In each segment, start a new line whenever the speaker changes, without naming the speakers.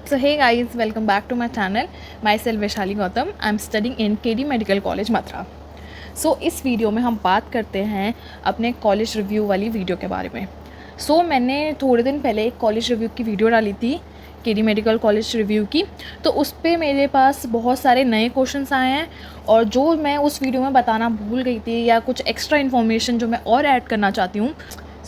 So hey guys, welcome back to my channel. Myself Vaishali Gautam. I'm studying in KD Medical College Mathura. सो इस video में हम बात करते हैं अपने कॉलेज रिव्यू वाली वीडियो के बारे में. मैंने थोड़े दिन पहले एक कॉलेज रिव्यू की वीडियो डाली थी, केडी मेडिकल कॉलेज रिव्यू की. तो उस पर मेरे पास बहुत सारे नए क्वेश्चंस आए हैं और जो मैं उस वीडियो में बताना भूल गई थी या कुछ एक्स्ट्रा इन्फॉर्मेशन जो मैं और ऐड करना चाहती हूँ.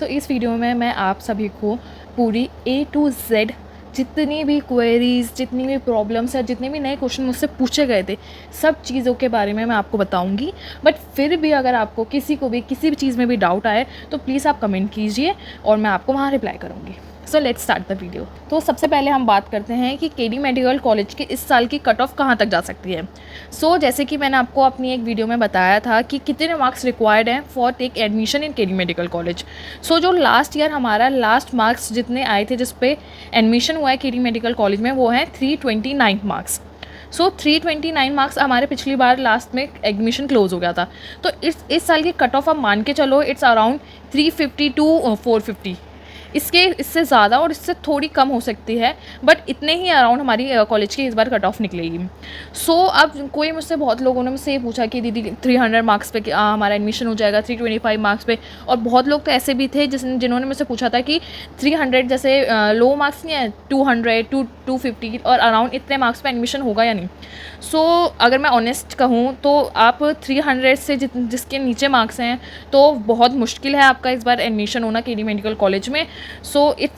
इस वीडियो में मैं आप सभी को पूरी A to Z जितनी भी क्वेरीज़, जितनी भी प्रॉब्लम्स या जितने भी नए क्वेश्चन मुझसे पूछे गए थे, सब चीज़ों के बारे में मैं आपको बताऊंगी. बट फिर भी अगर आपको किसी को भी किसी भी चीज़ में भी डाउट आए तो प्लीज़ आप कमेंट कीजिए और मैं आपको वहाँ रिप्लाई करूँगी. So let's start the video. तो सबसे पहले हम बात करते हैं कि केडी मेडिकल कॉलेज की इस साल की कट ऑफ कहाँ तक जा सकती है. जैसे कि मैंने आपको अपनी एक वीडियो में बताया था कि कितने मार्क्स रिक्वायर्ड हैं for take admission in KD medical college. जो लास्ट ईयर हमारा लास्ट मार्क्स जितने आए थे जिस पे एडमिशन हुआ है केडी मेडिकल कॉलेज में, वो हैं 329 मार्क्स. 329 मार्क्स हमारे पिछली बार लास्ट में एडमिशन क्लोज हो गया था. तो इस साल की कट ऑफ आप मान के चलो, इट्स अराउंड 350 टू 450. इससे ज़्यादा और इससे थोड़ी कम हो सकती है, बट इतने ही अराउंड हमारी कॉलेज की इस बार कट ऑफ निकलेगी. अब कोई मुझसे, बहुत लोगों ने मुझसे ये पूछा कि दीदी 300 मार्क्स पे हमारा एडमिशन हो जाएगा, 325 मार्क्स पे. और बहुत लोग तो ऐसे भी थे जिन्होंने मुझसे पूछा था कि 300 जैसे लो मार्क्स नहीं है, 200 250 और अराउंड इतने मार्क्स पे एडमिशन होगा या नहीं. अगर मैं ऑनेस्ट कहूँ तो आप 300 से जिसके नीचे मार्क्स हैं तो बहुत मुश्किल है आपका इस बार एडमिशन होना केडी मेडिकल कॉलेज में.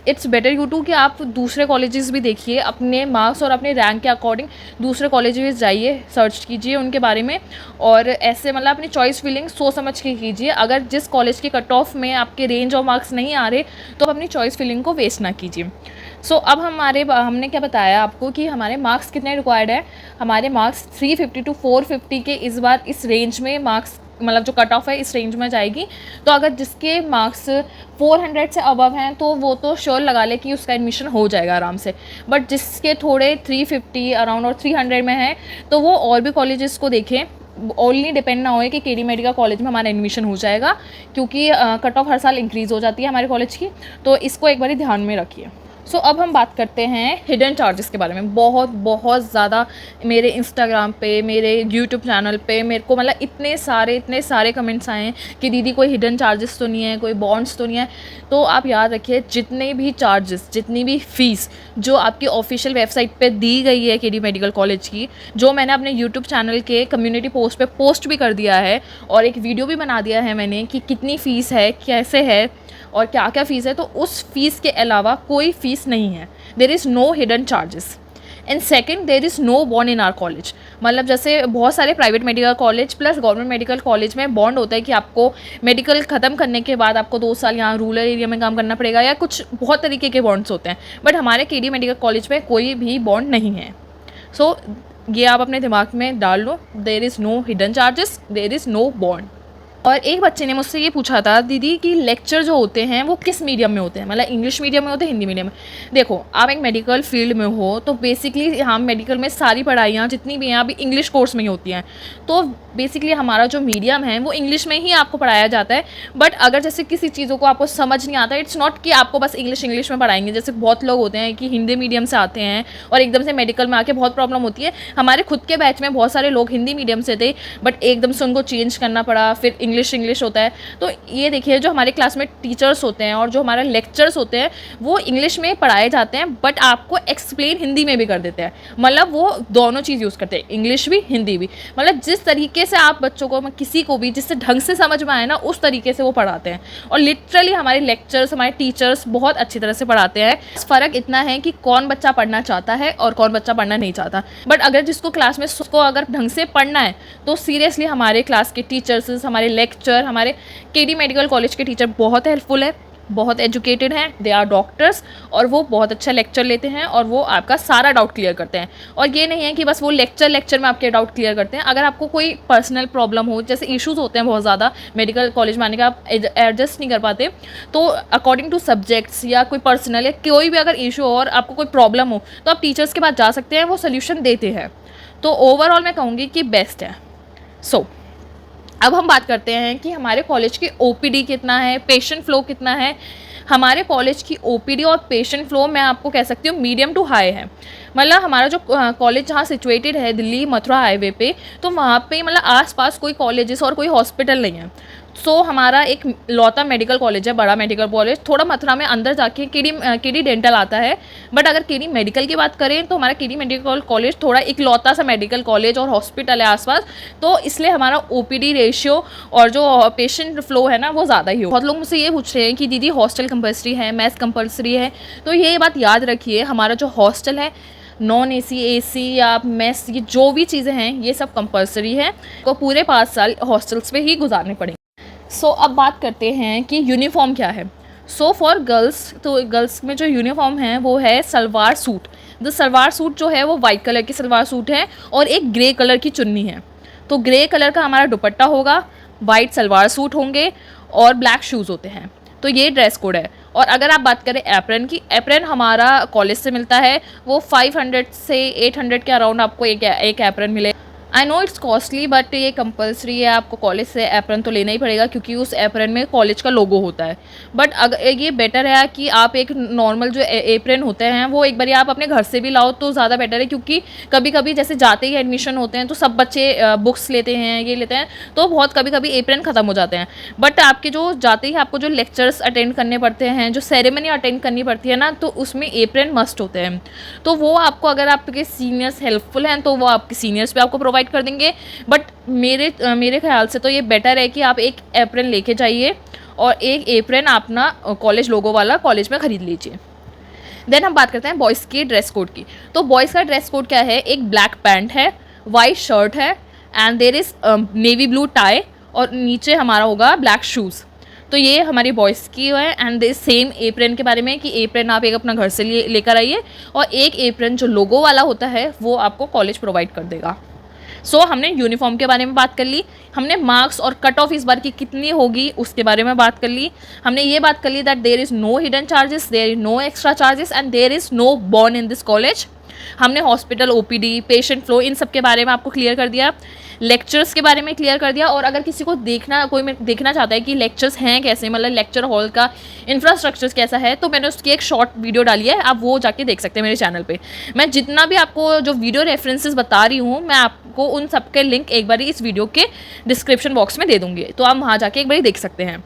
इट्स बेटर यू टू कि आप दूसरे कॉलेजेस भी देखिए, अपने मार्क्स और अपने रैंक के अकॉर्डिंग दूसरे कॉलेजेस जाइए, सर्च कीजिए उनके बारे में और ऐसे मतलब अपनी चॉइस फीलिंग सोच समझ के कीजिए. अगर जिस कॉलेज के कट ऑफ में आपके रेंज ऑफ मार्क्स नहीं आ रहे तो आप अपनी चॉइस फीलिंग को वेस्ट ना कीजिए. अब हमने क्या बताया आपको कि हमारे मार्क्स कितने रिक्वायर्ड है. हमारे मार्क्स 350 टू 450 के इस बार इस रेंज में मार्क्स, मतलब जो कट ऑफ है इस रेंज में जाएगी. तो अगर जिसके मार्क्स 400 से अबव हैं तो वो तो श्योर लगा ले कि उसका एडमिशन हो जाएगा आराम से. बट जिसके थोड़े 350 अराउंड और 300 में है तो वो और भी कॉलेजेस को देखें. ओनली डिपेंड ना होए कि केडी मेडिकल कॉलेज में हमारा एडमिशन हो जाएगा, क्योंकि कट ऑफ हर साल इंक्रीज़ हो जाती है हमारे कॉलेज की. तो इसको एक बार ध्यान में रखिए. अब हम बात करते हैं हिडन चार्जेस के बारे में. बहुत ज़्यादा मेरे इंस्टाग्राम पे, मेरे यूट्यूब चैनल पे मेरे को मतलब इतने सारे कमेंट्स आए हैं कि दीदी कोई हिडन चार्जेस तो नहीं है, कोई बॉन्ड्स तो नहीं है. तो आप याद रखिए, जितने भी चार्जेस, जितनी भी फ़ीस जो आपकी ऑफिशियल वेबसाइट पे दी गई है केडी मेडिकल कॉलेज की, जो मैंने अपने यूट्यूब चैनल के कम्युनिटी पोस्ट पे पोस्ट भी कर दिया है और एक वीडियो भी बना दिया है मैंने कि कितनी फ़ीस है, कैसे है और क्या क्या फ़ीस है. तो उस फीस के अलावा कोई फ़ीस नहीं है. There is no hidden charges. And second, there is no bond in our college. मतलब जैसे बहुत सारे private medical college plus government medical college में बॉन्ड होता है कि आपको मेडिकल ख़त्म करने के बाद आपको 2 साल यहाँ रूरल एरिया में काम करना पड़ेगा, या कुछ बहुत तरीके के बॉन्ड्स होते हैं. बट हमारे केडी मेडिकल कॉलेज में कोई भी बॉन्ड नहीं है. ये आप अपने दिमाग में डाल लो. There is no hidden charges, there is no bond. और एक बच्चे ने मुझसे ये पूछा था, दीदी कि लेक्चर जो होते हैं वो किस मीडियम में होते हैं, मतलब इंग्लिश मीडियम में होते हैं, हिंदी मीडियम में. देखो, आप एक मेडिकल फील्ड में हो तो बेसिकली हम मेडिकल में सारी पढ़ाइयाँ जितनी भी हैं अभी इंग्लिश कोर्स में ही होती हैं. तो बेसिकली हमारा जो मीडियम है वो इंग्लिश में ही आपको पढ़ाया जाता है. बट अगर जैसे किसी चीज़ों को आपको समझ नहीं आता, इट्स नॉट कि आपको बस इंग्लिश में पढ़ाएंगे. जैसे बहुत लोग होते हैं कि हिंदी मीडियम से आते हैं और एकदम से मेडिकल में आके बहुत प्रॉब्लम होती है. हमारे खुद के बैच में बहुत सारे लोग हिंदी मीडियम से थे बट एकदम से उनको चेंज करना पड़ा, फिर इंग्लिश होता है. तो ये देखिए, जो हमारे क्लास में टीचर्स होते हैं और जो हमारे लेक्चर्स होते हैं वो इंग्लिश में पढ़ाए जाते हैं बट आपको एक्सप्लेन हिंदी में भी कर देते हैं. मतलब वो दोनों चीज़ यूज़ करते हैं, इंग्लिश भी हिंदी भी. मतलब जिस तरीके से आप बच्चों को, किसी को भी जिससे ढंग से समझ में आए ना, उस तरीके से वो पढ़ाते हैं. और लिटरली हमारे लेक्चर्स, हमारे टीचर्स बहुत अच्छी तरह से पढ़ाते हैं. फ़र्क इतना है कि कौन बच्चा पढ़ना चाहता है और कौन बच्चा पढ़ना नहीं चाहता. बट अगर जिसको क्लास में उसको अगर ढंग से पढ़ना है तो सीरियसली हमारे क्लास के टीचर्स, हमारे लेक्चर, हमारे केडी मेडिकल कॉलेज के टीचर बहुत हेल्पफुल है, बहुत एजुकेटेड हैं. दे आर डॉक्टर्स और वो बहुत अच्छा लेक्चर लेते हैं और वो आपका सारा डाउट क्लियर करते हैं. और ये नहीं है कि बस वो लेक्चर में आपके डाउट क्लियर करते हैं. अगर आपको कोई पर्सनल प्रॉब्लम हो, जैसे इश्यूज़ होते हैं बहुत ज़्यादा मेडिकल कॉलेज में आने का, आप एडजस्ट नहीं कर पाते, तो अकॉर्डिंग टू सब्जेक्ट्स या कोई पर्सनल या कोई भी अगर इशू हो और आपको कोई प्रॉब्लम हो तो आप टीचर्स के पास जा सकते हैं, वो सोल्यूशन देते हैं. तो ओवरऑल मैं कहूँगी कि बेस्ट है. अब हम बात करते हैं कि हमारे कॉलेज की ओपीडी कितना है, पेशेंट फ्लो कितना है, हमारे कॉलेज की ओपीडी और पेशेंट फ्लो मैं आपको कह सकती हूँ मीडियम टू हाई है। मतलब हमारा जो कॉलेज जहाँ सिचुएटेड है दिल्ली मथुरा हाईवे पे, तो वहाँ पे मतलब आसपास कोई कॉलेजेस और कोई हॉस्पिटल नहीं है। सो हमारा एक लौता मेडिकल कॉलेज है, बड़ा मेडिकल कॉलेज। थोड़ा मथुरा में अंदर जाके केडी डेंटल आता है, बट अगर केडी मेडिकल की बात करें तो हमारा केडी मेडिकल कॉलेज थोड़ा एक लौता सा मेडिकल कॉलेज और हॉस्पिटल है आसपास, तो इसलिए हमारा ओपीडी रेशियो और जो पेशेंट फ्लो है ना वो ज़्यादा ही हो। बहुत लोग मुझसे ये पूछ रहे हैं कि दीदी हॉस्टल कंपल्सरी है, मेस कंपल्सरी है, तो ये बात याद रखिए, हमारा जो हॉस्टल है नॉन एसी, एसी या मेस, ये जो भी चीज़ें हैं ये सब कंपल्सरी है, को पूरे 5 साल हॉस्टल्स पे ही गुजारने पड़ेंगे। सो अब बात करते हैं कि यूनिफॉर्म क्या है। सो फॉर गर्ल्स, तो गर्ल्स में जो यूनिफॉर्म है वो है salwar suit. The salwar suit जो है वो वाइट कलर की सलवार सूट है और एक ग्रे कलर की चुन्नी है। तो ग्रे कलर का हमारा दुपट्टा होगा, वाइट सलवार सूट होंगे और ब्लैक शूज़ होते हैं। तो ये ड्रेस कोड है। और अगर आप बात करें एप्रन की, एप्रन हमारा कॉलेज से मिलता है, वो 500 से 800 के अराउंड आपको एक एप्रन मिले। I know it's costly, but ये कंपलसरी है, आपको कॉलेज से एप्रन तो लेना ही पड़ेगा क्योंकि उस एप्रन में कॉलेज का लोगो होता है। बट अगर ये बेटर है कि आप एक नॉर्मल जो एप्रन होते हैं वो एक बार आप अपने घर से भी लाओ तो ज़्यादा बेटर है, क्योंकि कभी कभी जैसे जाते ही एडमिशन होते हैं तो सब बच्चे बुक्स लेते हैं, ये लेते हैं, तो बहुत कभी कभी एप्रन ख़त्म हो जाते हैं। बट आपके जो जाते ही आपको जो लेक्चर्स अटेंड करने पड़ते हैं, जो सेरेमनी अटेंड करनी पड़ती है ना, तो उसमें एप्रन मस्ट होते हैं। तो वो आपको, अगर आपके सीनियर्स हेल्पफुल हैं तो वो आपके सीनियर्स पे आपको प्रोवाइड कर देंगे। बट मेरे ख्याल से तो ये बेटर है कि आप एक एप्रन लेके जाइए और एक एप्रन अपना कॉलेज लोगो वाला कॉलेज में ख़रीद लीजिए। देन हम बात करते हैं बॉयज़ के ड्रेस कोड की। तो बॉयज़ का ड्रेस कोड क्या है, एक ब्लैक पैंट है, वाइट शर्ट है and there is navy blue tie और नीचे हमारा होगा ब्लैक शूज़। तो ये हमारी बॉयज़ की है। एंड सेम एप्रन के बारे में कि एप्रन आप एक अपना घर से लेकर आइए और एक एप्रन जो लोगो वाला होता है वो आपको कॉलेज प्रोवाइड कर देगा। सो हमने यूनिफॉर्म के बारे में बात कर ली, हमने मार्क्स और कट ऑफ इस बार की कितनी होगी उसके बारे में बात कर ली, हमने ये बात कर ली that there is no hidden charges, there is no extra charges and there is no बॉर्न इन दिस कॉलेज। हमने हॉस्पिटल, ओपीडी, पेशेंट फ्लो, इन सब के बारे में आपको क्लियर कर दिया, लेक्चर्स के बारे में क्लियर कर दिया। और अगर किसी को कोई देखना चाहता है कि लेक्चर्स हैं कैसे, मतलब लेक्चर हॉल का इंफ्रास्ट्रक्चर कैसा है, तो मैंने उसकी एक शॉर्ट वीडियो डाली है, आप वो जाके देख सकते हैं मेरे चैनल पे। मैं जितना भी आपको जो वीडियो रेफरेंसेस बता रही हूँ, मैं आपको उन सब के लिंक एक बार इस वीडियो के डिस्क्रिप्शन बॉक्स में दे दूँगी, तो आप वहाँ जाके एक बार देख सकते हैं।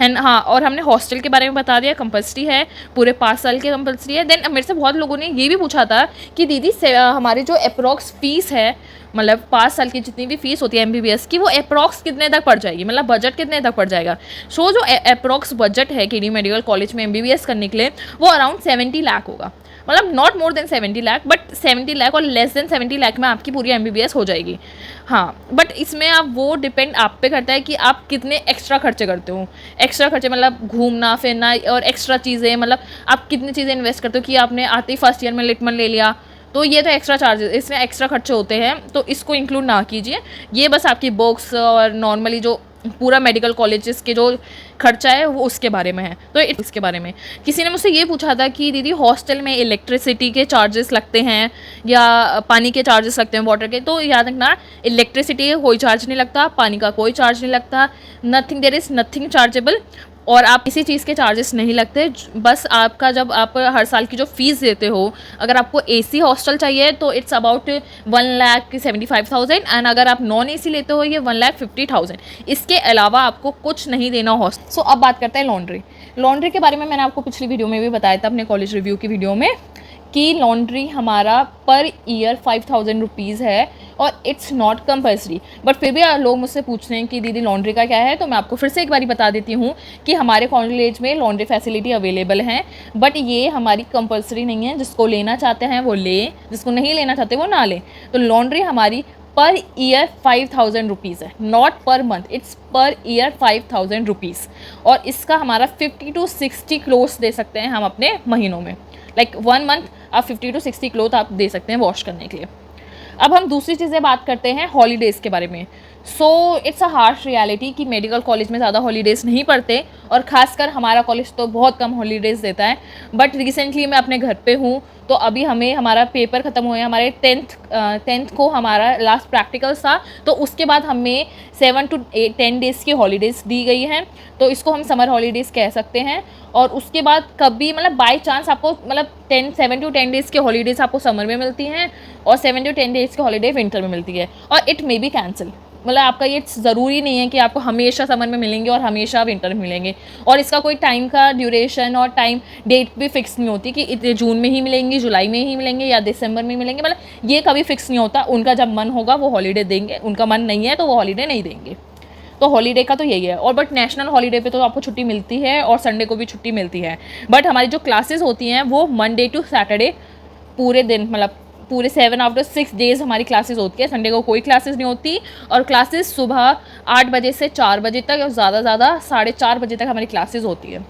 एंड हाँ, और हमने हॉस्टल के बारे में बता दिया, कंपल्सरी है, पूरे 5 साल के कंपल्सरी है। देन मेरे से बहुत लोगों ने ये भी पूछा था कि दीदी हमारी जो अप्रॉक्स फीस है, मतलब 5 साल की जितनी भी फीस होती है MBBS की, वो अप्रॉक्स कितने तक पड़ जाएगी, मतलब बजट कितने तक पड़ जाएगा। सो जो अप्रॉक्स बजट है केडी मेडिकल कॉलेज में MBBS करने के लिए वो अराउंड 70 लाख होगा, मतलब not more than 70 lakh, but 70 lakh और लेस देन 70 लाख में आपकी पूरी MBBS हो जाएगी। हाँ, बट इसमें आप वो डिपेंड आप पे करता है कि आप कितने एक्स्ट्रा खर्चे करते हो। एक्स्ट्रा खर्चे मतलब घूमना फिरना और एक्स्ट्रा चीज़ें, मतलब आप कितनी चीज़ें इन्वेस्ट करते हो कि आपने आते ही फर्स्ट ईयर में लिटमन ले लिया, तो ये तो एक्स्ट्रा चार्जेस, इसमें एक्स्ट्रा खर्चे होते हैं, तो इसको इंक्लूड ना कीजिए। ये बस आपकी बुक्स और नॉर्मली जो पूरा मेडिकल कॉलेजेस के जो खर्चा है वो उसके बारे में है। तो इसके बारे में किसी ने मुझसे ये पूछा था कि दीदी हॉस्टल में इलेक्ट्रिसिटी के चार्जेस लगते हैं या पानी के चार्जेस लगते हैं, वाटर के, तो याद रखना इलेक्ट्रिसिटी का कोई चार्ज नहीं लगता, पानी का कोई चार्ज नहीं लगता, nothing, there is nothing chargeable. और आप किसी चीज़ के चार्जेस नहीं लगते, बस आपका जब आप हर साल की जो फ़ीस देते हो, अगर आपको AC हॉस्टल चाहिए तो इट्स अबाउट 1,75,000 एंड अगर आप नॉन AC लेते हो ये 1,50,000। इसके अलावा आपको कुछ नहीं देना हॉस्टल। सो अब बात करते हैं लॉन्ड्री के बारे में। मैंने आपको पिछली वीडियो में भी बताया था, अपने कॉलेज रिव्यू की वीडियो में, कि लॉन्ड्री हमारा पर ईयर 5,000 रुपीज़ है और इट्स नॉट कंपल्सरी। बट फिर भी लोग मुझसे पूछ रहे हैं कि दीदी लॉन्ड्री का क्या है, तो मैं आपको फिर से एक बारी बता देती हूँ कि हमारे कॉलेज में लॉन्ड्री फैसिलिटी अवेलेबल है, बट ये हमारी कंपल्सरी नहीं है। जिसको लेना चाहते हैं वो ले, जिसको नहीं लेना चाहते वो ना लें। तो लॉन्ड्री हमारी पर ईयर 5,000 रुपीज़ है, not per month, it's per year 5,000 rupees. और इसका हमारा 50 to 60 क्लोथ्स दे सकते हैं हम अपने महीनों में, लाइक 1 मंथ आप 50 to 60 क्लोथ आप दे सकते हैं वॉश करने के लिए। अब हम दूसरी चीज़ें बात करते हैं हॉलीडेज़ के बारे में। So it's a harsh reality कि मेडिकल कॉलेज में ज़्यादा हॉलीडेज़ नहीं पड़ते, और ख़ासकर हमारा कॉलेज तो बहुत कम हॉलीडेज़ देता है। बट रिसेंटली मैं अपने घर पे हूँ, तो अभी हमें हमारा पेपर ख़त्म हुए, हमारे टेंथ को हमारा लास्ट प्रैक्टिकल्स था, तो उसके बाद हमें 7 to 10 डेज़ की हॉलीडेज़ दी गई हैं, तो इसको हम समर हॉलीडेज़ कह सकते हैं। और उसके बाद कभी मतलब बाई चांस आपको मतलब 7 to 10 डेज़ की हॉलीडेज़ आपको समर में मिलती हैं, और 7 to 10 डेज़ की हॉलीडे विंटर में मिलती है, और इट मे बी कैंसिल। मतलब आपका ये ज़रूरी नहीं है कि आपको हमेशा समर में मिलेंगे और हमेशा विंटर में मिलेंगे, और इसका कोई टाइम का ड्यूरेशन और टाइम डेट भी फिक्स नहीं होती कि इतने जून में ही मिलेंगी, जुलाई में ही मिलेंगे या दिसंबर में मिलेंगे, मतलब ये कभी फिक्स नहीं होता। उनका जब मन होगा वो हॉलीडे देंगे, उनका मन नहीं है तो वो हॉलीडे नहीं देंगे। तो हॉलीडे का तो यही है। और बट नेशनल हॉलीडे पे तो आपको छुट्टी मिलती है, और संडे को भी छुट्टी मिलती है। बट हमारी जो क्लासेस होती हैं वो मंडे टू सैटरडे पूरे दिन, मतलब पूरे 7 out of 6 डेज़ हमारी क्लासेस होती है। संडे को कोई क्लासेस नहीं होती, और क्लासेस सुबह 8 बजे से 4 बजे तक, और ज़्यादा 4:30 बजे तक हमारी क्लासेस होती है।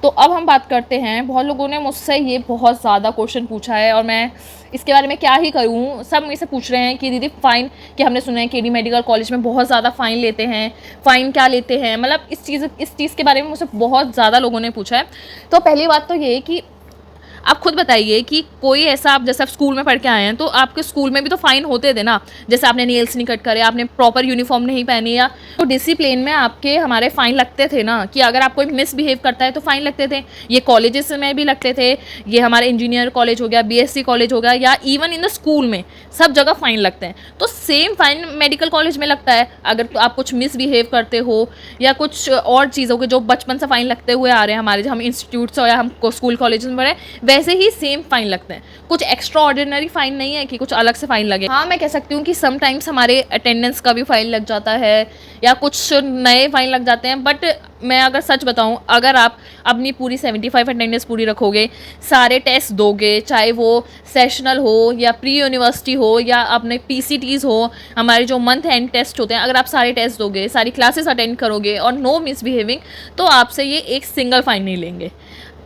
तो अब हम बात करते हैं, बहुत लोगों ने मुझसे ये बहुत ज़्यादा क्वेश्चन पूछा है, और मैं इसके बारे में क्या ही करूँ। सब मुझसे पूछ रहे हैं कि दीदी फ़ाइन, कि हमने सुना है केडी मेडिकल कॉलेज में बहुत ज़्यादा फ़ाइन लेते हैं, फ़ाइन क्या लेते हैं, मतलब इस चीज़ के बारे में मुझसे बहुत ज़्यादा लोगों ने पूछा है। तो पहली बात तो ये कि आप खुद बताइए कि कोई ऐसा, आप जैसे आप स्कूल में पढ़ के आए हैं तो आपके स्कूल में भी तो फ़ाइन होते थे ना, जैसे आपने नेल्स नहीं कट करे, आपने प्रॉपर यूनिफॉर्म नहीं पहनी, या तो डिसिप्लिन में आपके हमारे फ़ाइन लगते थे ना, कि अगर आप कोई मिसबिहेव करता है तो फ़ाइन लगते थे। ये कॉलेजेस में भी लगते थे, ये हमारे इंजीनियर कॉलेज हो गया, बीएससी कॉलेज हो गया, या इवन इन द स्कूल में सब जगह फ़ाइन लगते हैं। तो सेम फ़ाइन मेडिकल कॉलेज में लगता है अगर तो आप कुछ मिसबिहेव करते हो, या कुछ और चीज़ों के जो बचपन से फ़ाइन लगते हुए आ रहे हैं हमारे, जो हम इंस्टीट्यूट से या हम स्कूल कॉलेज में पढ़े, वैसे ही सेम फाइन लगते हैं। कुछ एक्स्ट्रा ऑर्डिनरी फाइन नहीं है कि कुछ अलग से फाइन लगे। हाँ, मैं कह सकती हूँ कि समटाइम्स हमारे अटेंडेंस का भी फाइन लग जाता है, या कुछ नए फाइन लग जाते हैं। बट मैं अगर सच बताऊँ, अगर आप अपनी पूरी 75 अटेंडेंस पूरी रखोगे, सारे टेस्ट दोगे, चाहे वो सेशनल हो या प्री यूनिवर्सिटी हो या अपने पीसीटीज़ हो, हमारे जो मंथ एंड टेस्ट होते हैं, अगर आप सारे टेस्ट दोगे, सारी क्लासेस अटेंड करोगे और नो मिसबिहेविंग, तो आपसे ये एक सिंगल फाइन नहीं लेंगे।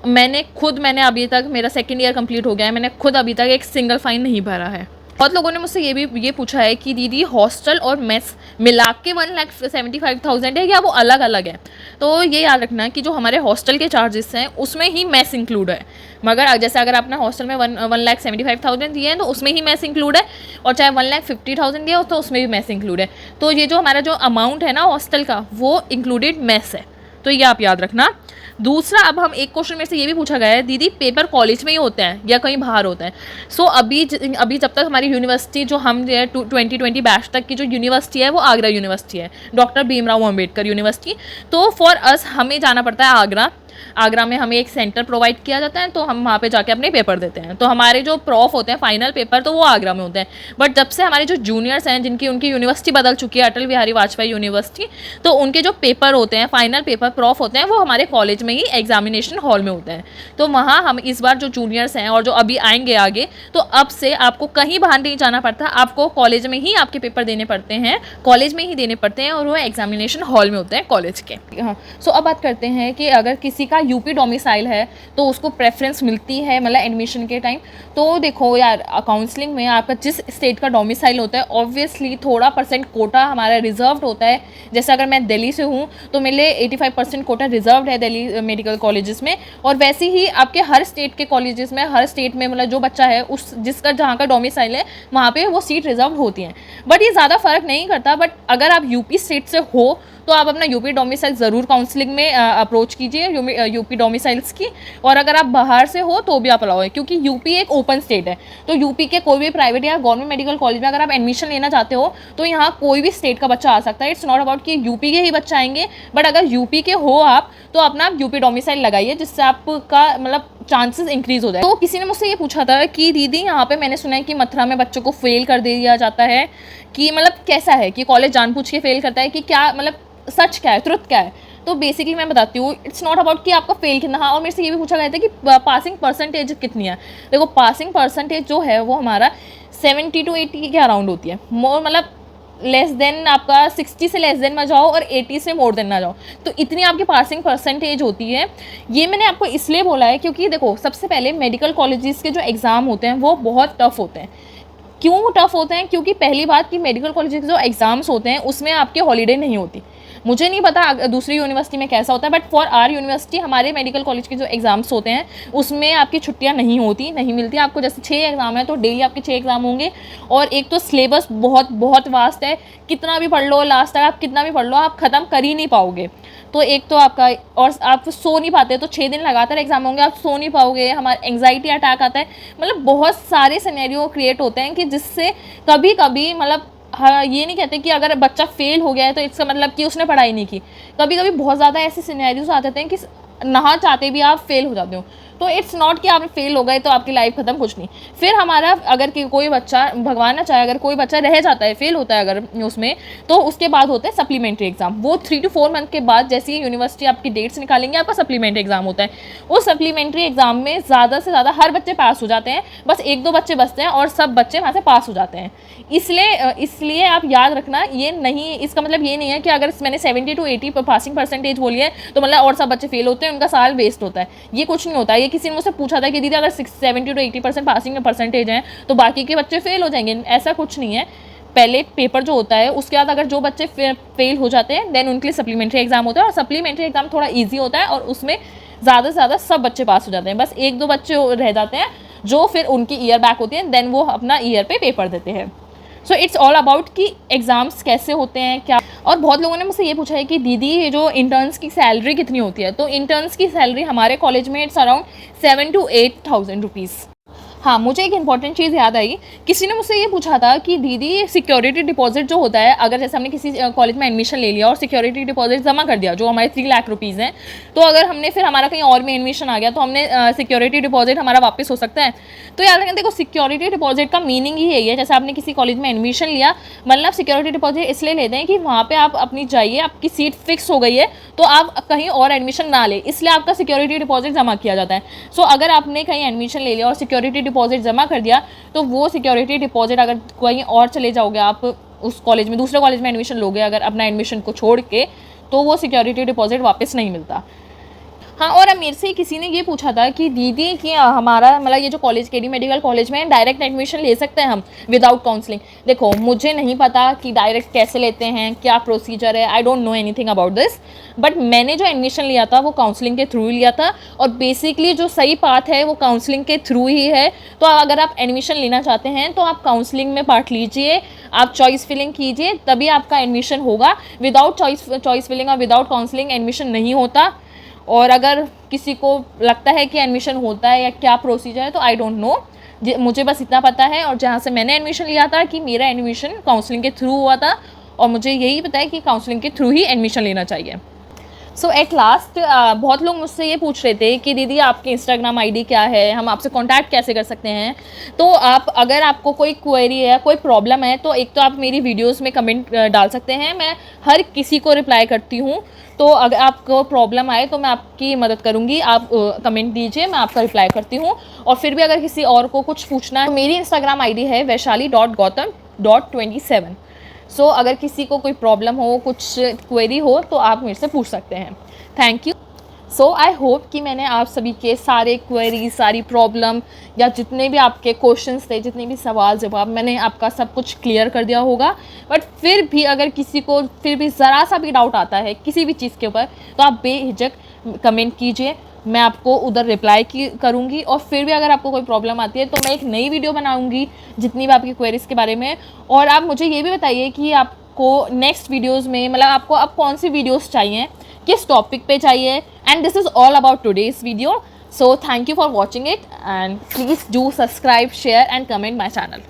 मैंने अभी तक, मेरा 2nd ईयर कंप्लीट हो गया है, मैंने खुद अभी तक एक सिंगल फाइन नहीं भरा है। बहुत लोगों ने मुझसे ये पूछा है कि दीदी हॉस्टल और मेस मिला के 1,75,000 है या वो अलग अलग है। तो ये याद रखना कि जो हमारे हॉस्टल के चार्जेस हैं उसमें ही मेस इंक्लूड है। मगर जैसे अगर आपने हॉस्टल में 1,75,000 दिए हैं तो उसमें ही मेस इंक्लूड है, और चाहे 1,50,000 दिया हो तो उसमें भी मेस इंक्लूड है। तो ये जो हमारा जो अमाउंट है ना हॉस्टल का, वो इंक्लूडेड मेस है, तो ये आप याद रखना। दूसरा, अब हम एक क्वेश्चन में से ये भी पूछा गया है, दीदी पेपर कॉलेज में ही होते हैं या कहीं बाहर होता है। सो अभी जब तक हमारी यूनिवर्सिटी जो हम 2020 बैच तक की जो यूनिवर्सिटी है वो आगरा यूनिवर्सिटी है, डॉक्टर भीमराव अम्बेडकर यूनिवर्सिटी। तो फॉर अस हमें जाना पड़ता है आगरा में हमें एक सेंटर प्रोवाइड किया जाता है, तो हम वहाँ पे जाके अपने पेपर देते हैं। तो हमारे जो प्रॉफ होते हैं फाइनल पेपर, तो वो आगरा में होते हैं। बट जब से हमारे जो जूनियर्स हैं, उनकी यूनिवर्सिटी बदल चुकी है, अटल बिहारी वाजपेयी यूनिवर्सिटी, तो उनके जो पेपर होते हैं, फाइनल पेपर प्रॉफ होते हैं, वो हमारे कॉलेज में ही एग्जामिनेशन हॉल में होते हैं। तो वहाँ हम इस बार जो जूनियर्स हैं और जो अभी आएंगे आगे, तो अब से आपको कहीं बाहर नहीं जाना पड़ता, आपको कॉलेज में ही आपके पेपर देने पड़ते हैं, कॉलेज में ही देने पड़ते हैं, और वो एग्जामिनेशन हॉल में होते हैं कॉलेज के। हाँ, सो अब बात करते हैं कि अगर किसी का यूपी डोमिसाइल है तो उसको प्रेफरेंस मिलती है, मतलब एडमिशन के टाइम। तो देखो यार, काउंसलिंग में आपका जिस स्टेट का डोमिसाइल होता है, ऑब्वियसली थोड़ा % कोटा हमारा रिजर्व्ड होता है। जैसे अगर मैं दिल्ली से हूँ तो मेरे लिए 85% कोटा रिजर्व्ड है दिल्ली मेडिकल कॉलेजेस में, और वैसे ही आपके हर स्टेट के कॉलेजेस में, हर स्टेट में मतलब जो बच्चा है जिसका जहाँ का डोमिसाइल है वहाँ पे वो सीट रिजर्व होती हैं। बट ये ज़्यादा फ़र्क नहीं करता। बट अगर आप यूपी स्टेट से हो तो आप अपना यूपी डोमिसाइल ज़रूर काउंसलिंग में अप्रोच कीजिए, यूपी डोमिसाइल्स की। और अगर आप बाहर से हो तो भी आप अलाउ है, क्योंकि यूपी एक ओपन स्टेट है। तो यूपी के कोई भी प्राइवेट या गवर्नमेंट मेडिकल कॉलेज में अगर आप एडमिशन लेना चाहते हो तो यहाँ कोई भी स्टेट का बच्चा आ सकता है। इट्स नॉट अबाउट कि यूपी के ही बच्चे आएंगे, बट अगर यूपी के हो आप तो अपना यूपी डोमिसाइल लगाइए, जिससे आपका मतलब चांसेस इंक्रीज हो जाए। तो किसी ने मुझसे ये पूछा था कि दीदी यहाँ पे मैंने सुना है कि मथुरा में बच्चों को फेल कर दिया जाता है, कि मतलब कैसा है कि कॉलेज जानबूझ के फेल करता है, कि क्या मतलब सच क्या है, ट्रुथ क्या है। तो बेसिकली मैं बताती हूँ, इट्स नॉट अबाउट कि आपका फेल कितना। हाँ, और मेरे से ये भी पूछा गया था कि पासिंग परसेंटेज कितनी है। देखो, पासिंग परसेंटेज जो है वो हमारा 70 to 80 के अराउंड होती है। मोर मतलब लेस देन आपका 60 से लेस देन में जाओ और 80 से मोर देन ना जाओ, तो इतनी आपकी पासिंग परसेंटेज होती है। ये मैंने आपको इसलिए बोला है क्योंकि देखो, सबसे पहले मेडिकल कॉलेजेस के जो एग्ज़ाम होते हैं वो बहुत टफ होते हैं। क्यों टफ़ होते हैं? क्योंकि पहली बात कि मेडिकल कॉलेज के जो एग्ज़ाम्स होते हैं उसमें आपके हॉलीडे नहीं होती। मुझे नहीं पता दूसरी यूनिवर्सिटी में कैसा होता है, बट फॉर आवर यूनिवर्सिटी हमारे मेडिकल कॉलेज के जो एग्ज़ाम्स होते हैं उसमें आपकी छुट्टियां नहीं होती, नहीं मिलती आपको। जैसे 6 एग्ज़ाम है तो डेली आपके 6 एग्ज़ाम होंगे, और एक तो सिलेबस बहुत बहुत वास्ट है, कितना भी पढ़ लो लास्ट तक आप कितना भी पढ़ लो आप ख़त्म कर ही नहीं पाओगे। तो एक तो आपका, और आप सो नहीं पाते, तो 6 दिन लगातार एग्जाम होंगे, आप सो नहीं पाओगे, हमारा एंग्जाइटी अटैक आता है, मतलब बहुत सारे सिनेरियो क्रिएट होते हैं कि जिससे कभी कभी मतलब, हाँ ये नहीं कहते कि अगर बच्चा फेल हो गया है तो इसका मतलब कि उसने पढ़ाई नहीं की। कभी कभी बहुत ज़्यादा ऐसे सिनेरियोज आ जाते हैं कि ना चाहते भी आप फेल हो जाते हो। तो इट्स नॉट कि आप फेल हो गए तो आपकी लाइफ खत्म, कुछ नहीं। फिर हमारा अगर कोई बच्चा, भगवान ना चाहे, अगर कोई बच्चा रह जाता है, फेल होता है अगर उसमें, तो उसके बाद होते हैं सप्लीमेंट्री एग्जाम। वो 3 to 4 मंथ के बाद जैसे ही यूनिवर्सिटी आपकी डेट्स निकालेंगे आपका सप्लीमेंट्री एग्जाम होता है। उस सप्लीमेंट्री एग्जाम में ज़्यादा से ज़्यादा हर बच्चे पास हो जाते हैं, बस 1-2 बच्चे बचते हैं और सब बच्चे वहाँ से पास हो जाते हैं। इसलिए आप याद रखना, ये नहीं, इसका मतलब ये नहीं है कि अगर मैंने 70 to 80 पासिंग परसेंटेज बोली है तो मतलब और सब बच्चे फेल होते हैं, उनका साल वेस्ट होता है। ये कुछ नहीं होता है। ये किसी ने मुझसे पूछा था कि दीदी अगर 70 to 80% पासिंग परसेंटेज हैं तो बाकी के बच्चे फेल हो जाएंगे, ऐसा कुछ नहीं है। पहले पेपर जो होता है उसके बाद अगर जो बच्चे फेल हो जाते हैं देन उनके लिए सप्लीमेंट्री एग्जाम होता है, और सप्लीमेंट्री एग्जाम थोड़ा ईजी होता है और उसमें ज़्यादा से ज़्यादा सब बच्चे पास हो जाते हैं। बस 1-2 बच्चे रह जाते हैं जो फिर उनकी ईयर बैक होती है, देन वो अपना ईयर पे पेपर देते हैं। सो इट्स ऑल अबाउट कि एग्ज़ाम्स कैसे होते हैं क्या। और बहुत लोगों ने मुझसे ये पूछा है कि दीदी ये जो इंटर्न्स की सैलरी कितनी होती है? तो इंटर्न्स की सैलरी हमारे कॉलेज में इट्स अराउंड 7 to 8,000 रुपीज़। हाँ, मुझे एक इंपॉर्टेंट चीज़ याद आई। किसी ने मुझसे ये पूछा था कि दीदी सिक्योरिटी डिपॉजिट जो होता है, अगर जैसे हमने किसी कॉलेज में एडमिशन ले लिया और सिक्योरिटी डिपॉजिट जमा कर दिया जो हमारे 3 लाख रुपीज़ हैं, तो अगर हमने फिर हमारा कहीं और में एडमिशन आ गया तो हमने सिक्योरिटी डिपॉजिट हमारा वापस हो सकता है? तो याद रखें, देखो सिक्योरिटी डिपॉजिट का मीनिंग ही यही है, जैसे आपने किसी कॉलेज में एडमिशन लिया, मतलब सिक्योरिटी डिपॉजिट इसलिए लेते हैं कि वहाँ पर आप अपनी जाइए, आपकी सीट फिक्स हो गई है तो आप कहीं और एडमिशन ना ले, इसलिए आपका सिक्योरिटी डिपॉजिट जमा किया जाता है। सो अगर आपने कहीं एडमिशन ले लिया और सिक्योरिटी डिपॉजिट जमा कर दिया तो वो सिक्योरिटी डिपॉजिट अगर कहीं और चले जाओगे, आप उस कॉलेज में दूसरे कॉलेज में एडमिशन लोगे अगर अपना एडमिशन को छोड़ के, तो वो सिक्योरिटी डिपॉजिट वापस नहीं मिलता। हाँ, और अब मेरे से किसी ने ये पूछा था कि दीदी कि हमारा मतलब ये जो कॉलेज केडी मेडिकल कॉलेज में डायरेक्ट एडमिशन ले सकते हैं हम विदाउट काउंसलिंग? देखो मुझे नहीं पता कि डायरेक्ट कैसे लेते हैं, क्या प्रोसीजर है, I don't know anything about this, but मैंने जो एडमिशन लिया था वो काउंसलिंग के थ्रू ही लिया था, और बेसिकली जो सही पाथ है वो काउंसलिंग के थ्रू ही है। तो अगर आप एडमिशन लेना चाहते हैं तो आप काउंसलिंग में पार्ट लीजिए, आप चॉइस फिलिंग कीजिए, तभी आपका एडमिशन होगा। विदाउट चॉइस फिलिंग और विदाउट काउंसलिंग एडमिशन नहीं होता। और अगर किसी को लगता है कि एडमिशन होता है या क्या प्रोसीजर है तो आई डोंट नो, मुझे बस इतना पता है। और जहाँ से मैंने एडमिशन लिया था कि मेरा एडमिशन काउंसलिंग के थ्रू हुआ था, और मुझे यही पता है कि काउंसलिंग के थ्रू ही एडमिशन लेना चाहिए। सो एट लास्ट बहुत लोग मुझसे ये पूछ रहे थे कि दीदी आपकी इंस्टाग्राम आईडी क्या है, हम आपसे कांटेक्ट कैसे कर सकते हैं? तो आप अगर आपको कोई क्वेरी है, कोई प्रॉब्लम है, तो एक तो आप मेरी वीडियोस में कमेंट डाल सकते हैं, मैं हर किसी को रिप्लाई करती हूँ। तो अगर आपको प्रॉब्लम आए तो मैं आपकी मदद करूँगी, आप कमेंट दीजिए, मैं आपका रिप्लाई करती हूँ। और फिर भी अगर किसी और को कुछ पूछना है, मेरी इंस्टाग्राम आईडी है vaishali.gautam.27। सो अगर किसी को कोई प्रॉब्लम हो, कुछ क्वेरी हो, तो आप मेरे से पूछ सकते हैं। Thank you. So I hope कि मैंने आप सभी के सारे क्वेरी, सारी प्रॉब्लम या जितने भी आपके क्वेश्चंस थे, जितने भी सवाल जवाब, मैंने आपका सब कुछ क्लियर कर दिया होगा। बट फिर भी अगर किसी को फिर भी ज़रा सा भी डाउट आता है किसी भी चीज़ के ऊपर, तो आप बेहिचक कमेंट कीजिए, मैं आपको उधर रिप्लाई करूँगी। और फिर भी अगर आपको कोई प्रॉब्लम आती है तो मैं एक नई वीडियो बनाऊँगी जितनी भी आपकी क्वेरीज़ के बारे में। और आप मुझे ये भी बताइए कि आपको नेक्स्ट वीडियोज़ में मतलब आपको अब कौन सी वीडियोज़ चाहिए, किस टॉपिक पे चाहिए। And this is all about today's video. So thank you for watching it, and please do subscribe, share and comment my channel.